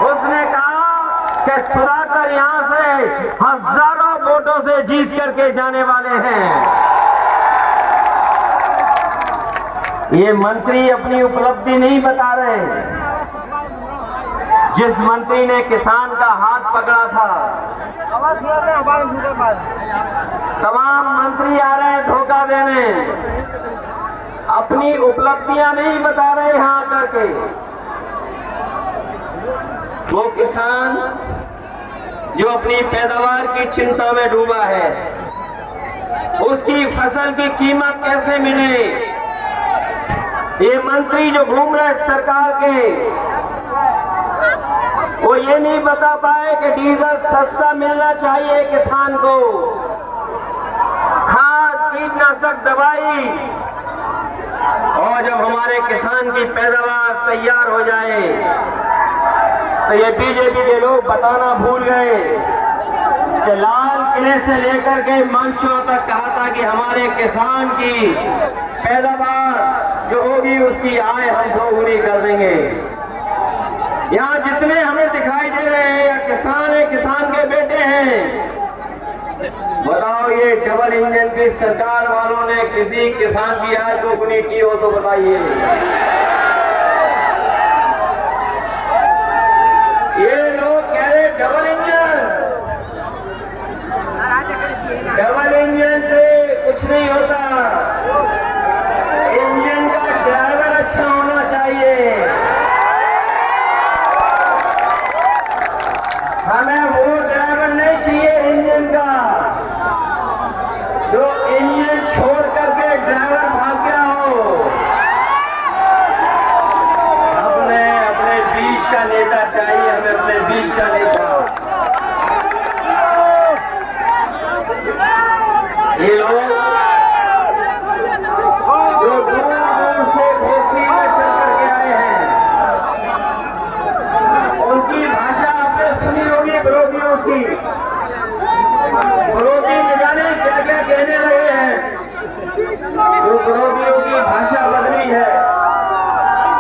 उसने कहा कि सुधाकर यहां से हजारों वोटों से जीत करके जाने वाले हैं। ये मंत्री अपनी उपलब्धि नहीं बता रहे। जिस मंत्री ने किसान का हाथ पकड़ा था, तमाम मंत्री आ रहे हैं धोखा देने, अपनी उपलब्धियां नहीं बता रहे यहां करके। वो किसान जो अपनी पैदावार की चिंता में डूबा है, उसकी फसल की कीमत कैसे मिले। ये मंत्री जो घूम रहे सरकार के, वो ये नहीं बता पाए कि डीजल सस्ता मिलना चाहिए किसान को, खाद कीटनाशक दवाई, और जब हमारे किसान की पैदावार तैयार हो जाए तो ये बीजेपी के लोग बताना भूल गए कि लाल किले से लेकर के मंचों तक कहा था कि हमारे किसान की पैदावार जो होगी उसकी आय हम दोगुनी कर देंगे। यहाँ जितने हमें दिखाई दे रहे हैं या किसान है, किसान के बेटे हैं, बताओ ये डबल इंजन की सरकार वालों ने किसी किसान की आय दोगुनी की हो तो बताइए। ये लोग कह रहे डबल इंजन से कुछ नहीं होता, इंजन का ड्राइवर अच्छा होना चाहिए। हमें वो ड्राइवर नहीं चाहिए इंजन का जो इंजन छोड़ करके ड्राइवर भाग गया हो। अपने बीच का नेता चाहिए, हमें अपने बीच का नेता। ये लोग जो दूर दूर से घोसी में चल करके आए हैं, उनकी भाषा आपने सुनी होगी विरोधियों की। विरोधी न जाने क्या क्या कहने लगे हैं। जो विरोधियों की भाषा बदली है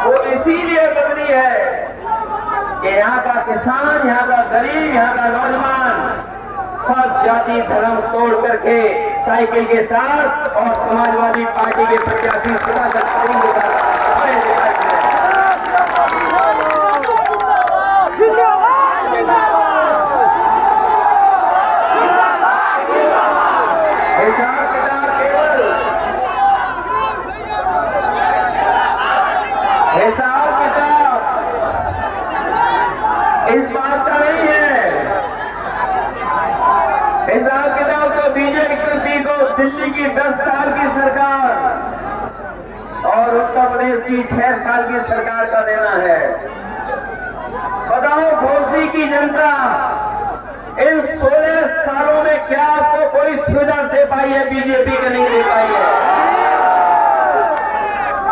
वो इसीलिए बदली है कि यहाँ का किसान, यहाँ का गरीब, यहाँ का नौजवान सब जाति धर्म तोड़ करके साइकिल के साथ और समाजवादी पार्टी के प्रत्याशी सुधाकर सिंह के साथ हिसाब किताब इस बात का नहीं है। हिसाब किताब तो बीजेपी को दिल्ली की 10 साल की सरकार और उत्तर प्रदेश की 6 साल की सरकार का देना है। बताओ घोसी की जनता इन 16 सालों में क्या आपको कोई सुविधा दे पाई है? बीजेपी का नहीं दे पाई है।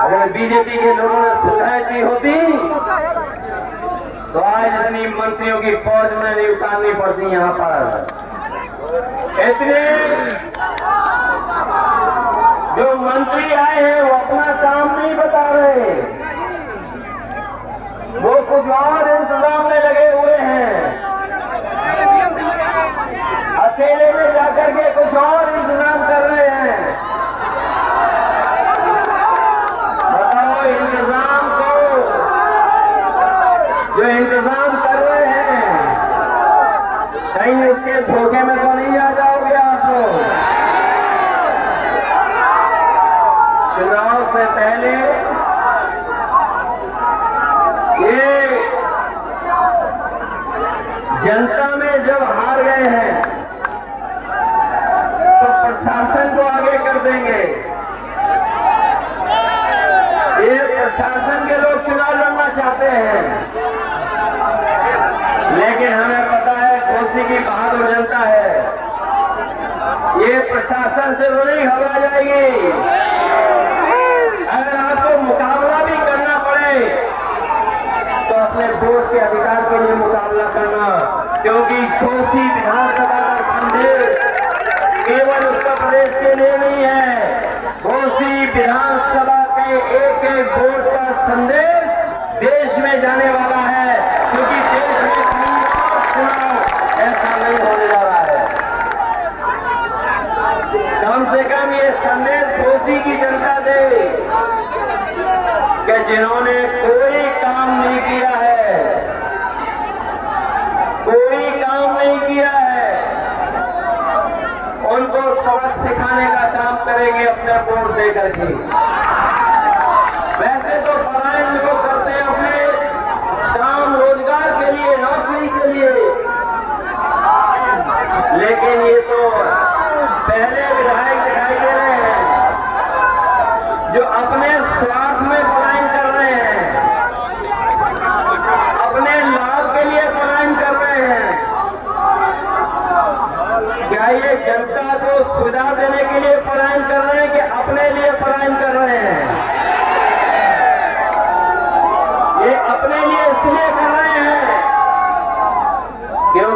अगर बीजेपी के लोगों ने सुविधाएं दी होती तो आज इतनी मंत्रियों की फौज में नहीं उतारनी पड़ती। यहाँ पर इतने जो मंत्री आए हैं वो अपना काम नहीं बता रहे, वो कुछ और इंतजाम में लगे हुए हैं। अकेले में जाकर के कुछ और इंतजाम कर रहे हैं। बताओ इंतजाम को जो इंतजाम कर रहे हैं कहीं उसके धोखे में तो नहीं आ जाओगे आप लोग। चुनाव से पहले ये जनता में जब हार गए हैं तो प्रशासन को आगे कर देंगे। ये प्रशासन के लोग चुनाव लड़ना चाहते हैं, लेकिन हमें पता है घोसी की बहादुर जनता है, ये प्रशासन से तो नहीं घबरा जाएगी। अगर आपको मुकाबला भी करना पड़े तो अपने वोट के अधिकार के लिए मुकाबला करना, क्योंकि घोसी विधानसभा का संदेश केवल उत्तर प्रदेश के लिए नहीं है। घोसी विधानसभा के एक एक वोट का संदेश देश में जाने वाला है, क्योंकि देश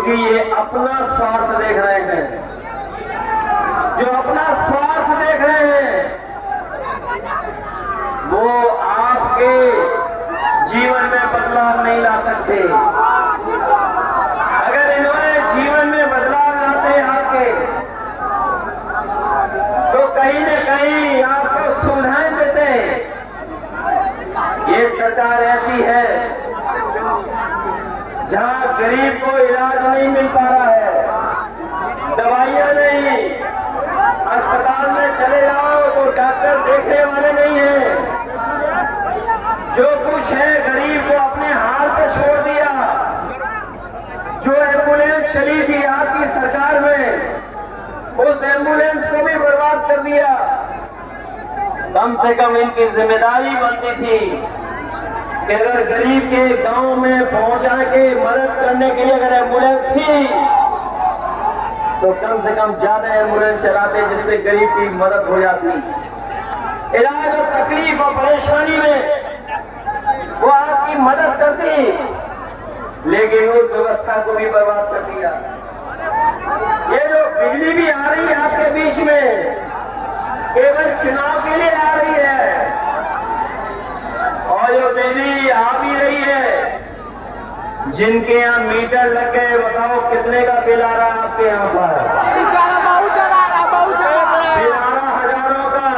क्योंकि ये अपना स्वार्थ देख रहे हैं। जो अपना स्वार्थ देख रहे हैं वो आपके जीवन में बदलाव नहीं ला सकते। अगर इन्होंने जीवन में बदलाव लाते आपके, तो कहीं न कहीं आपको सुविधाएं देते। ये सरकार ऐसी है जहां गरीब को इलाज नहीं मिल पा रहा है, दवाइयां नहीं, अस्पताल में चले जाओ तो डॉक्टर देखने वाले नहीं है। जो कुछ है गरीब को अपने हाल पे छोड़ दिया। जो एम्बुलेंस चली थी आपकी सरकार में, उस एम्बुलेंस को भी बर्बाद कर दिया। कम से कम इनकी जिम्मेदारी बनती थी कि अगर गरीब के गांव में पहुंचा के मदद करने के लिए अगर एम्बुलेंस थी तो कम से कम ज्यादा एम्बुलेंस चलाते जिससे गरीब की मदद हो जाती। इलाज और तकलीफ और परेशानी में वो आपकी मदद करती, लेकिन उस व्यवस्था को भी बर्बाद कर दिया। ये जो बिजली भी आ रही है आपके बीच में, केवल चुनाव के लिए आ रही है। और जो बिजली आ भी रही है, जिनके यहाँ मीटर लग गए, बताओ कितने का बिल आ रहा है आपके यहाँ पर? बिल आ रहा हजारों का।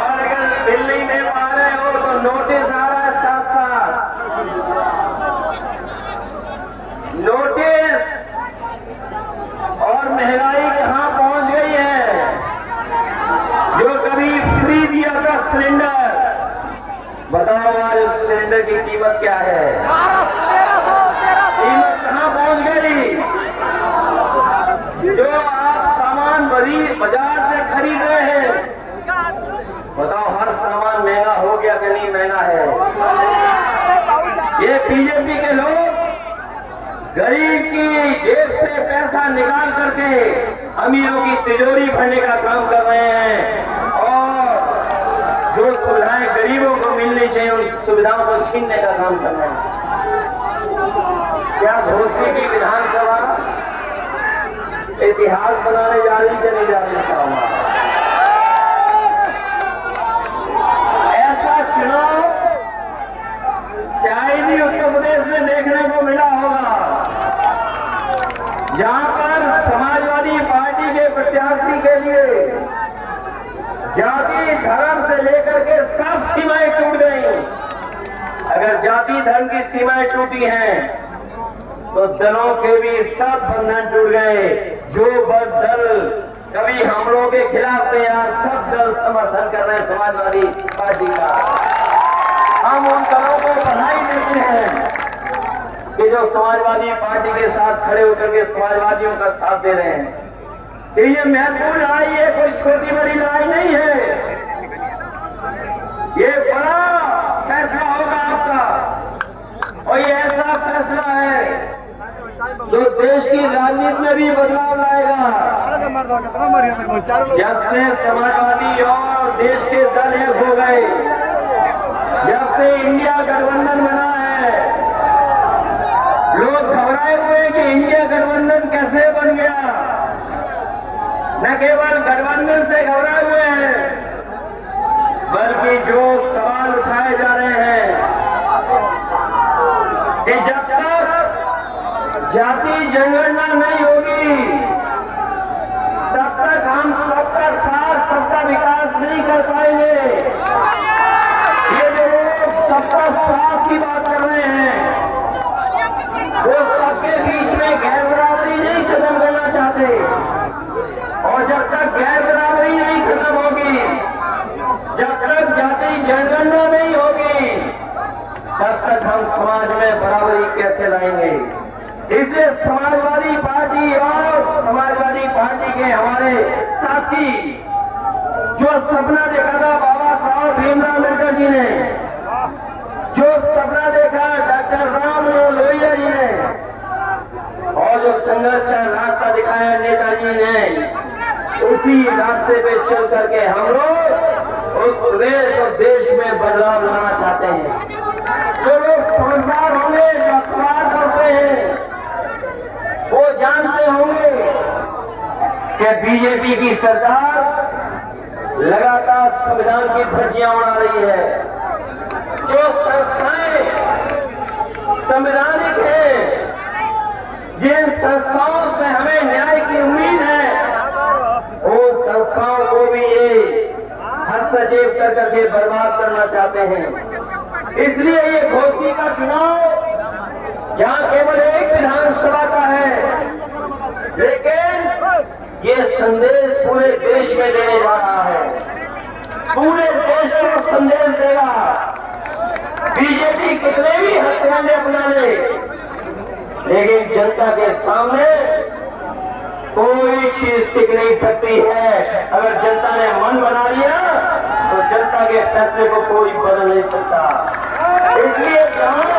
और अगर बिल नहीं दे पा रहे हो तो नोटिस आ रहा है साथ साथ। नोटिस। और महंगाई कहाँ पहुंच गई है? जो कभी फ्री दिया था सिलेंडर, बताओ आज उस सिलेंडर की कीमत क्या है? कीमत कहाँ पहुंच गई? जो आप सामान बाजार से खरीद रहे हैं, बताओ हर सामान महंगा हो गया कि नहीं महंगा है? ये बीजेपी के लोग गरीब की जेब से पैसा निकाल करके अमीरों की तिजोरी भरने का काम कर रहे हैं और जो सुविधाएं गरीबों को मिलनी चाहिए उन सुविधाओं को छीनने का काम कर रहे हैं। क्या घोसी की विधानसभा इतिहास बनाने जा रही है? नहीं जा रही? ऐसा चुनाव शायद ही उत्तर प्रदेश में देखने को मिला होगा, जहां पर समाजवादी पार्टी के प्रत्याशी के लिए जाति धर्म से लेकर के सब सीमाएं टूट गई। अगर जाति धर्म की सीमाएं टूटी हैं तो दलों के भी सब बंधन टूट गए। जो दल कभी हम लोगों के खिलाफ थे, आज सब दल समर्थन कर रहे हैं समाजवादी पार्टी का। हम उन दलों को बधाई देते हैं कि जो समाजवादी पार्टी के साथ खड़े होकर के समाजवादियों का साथ दे रहे हैं। कि ये महत्वपूर्ण लड़ाई है, कोई छोटी बड़ी लड़ाई नहीं है। ये बड़ा फैसला होगा आपका, और ये ऐसा फैसला है जो देश की राजनीति में भी बदलाव लाएगा। जब से समाजवादी और देश के दल एक हो गए, जब से इंडिया गठबंधन बना है, लोग घबराए हुए कि इंडिया गठबंधन कैसे बन गया। न केवल गठबंधन से घबराए हुए हैं, बल्कि जो सवाल उठाए जा रहे हैं कि जब तक जाति जनगणना नहीं होगी तब तक हम सबका साथ सबका विकास नहीं कर पाएंगे। ये जो लोग सबका साथ की बात कर रहे हैं, वो सबके बीच में गैर बराबरी नहीं खत्म करना चाहते। और जब तक गैर बराबरी नहीं खत्म होगी, जब तक जाति जनगणना नहीं होगी, तब तक हम समाज में बराबरी कैसे लाएंगे। इसलिए समाजवादी पार्टी और समाजवादी पार्टी के हमारे साथी जो सपना देखा था बाबा साहब भीमराव अम्बेडकर जी ने, जो सपना देखा डॉक्टर राम मनोहर लोहिया जी ने, और जो संघर्ष का रास्ता दिखाया नेताजी ने, उसी रास्ते पे चल करके हम लोग उस प्रदेश और देश में बदलाव लाना चाहते हैं। जो लोग समझदार होंगे, जो अखबार करते हैं, कि बीजेपी की सरकार लगातार संविधान की धज्जियां उड़ा रही है। जो संस्थाएं संवैधानिक हैं, जिन संस्थाओं से हमें न्याय की उम्मीद है, उन संस्थाओं को भी ये हस्तक्षेप कर करके बर्बाद करना चाहते हैं। इसलिए ये घोसी का चुनाव यहाँ केवल एक विधानसभा का है, लेकिन ये संदेश पूरे देश में देने जा रहा है। पूरे देश को संदेश देगा। बीजेपी कितने भी हथियार अपना ले, लेकिन जनता के सामने कोई चीज टिक नहीं सकती है। अगर जनता ने मन बना लिया तो जनता के फैसले को कोई बदल नहीं सकता। इसलिए जहां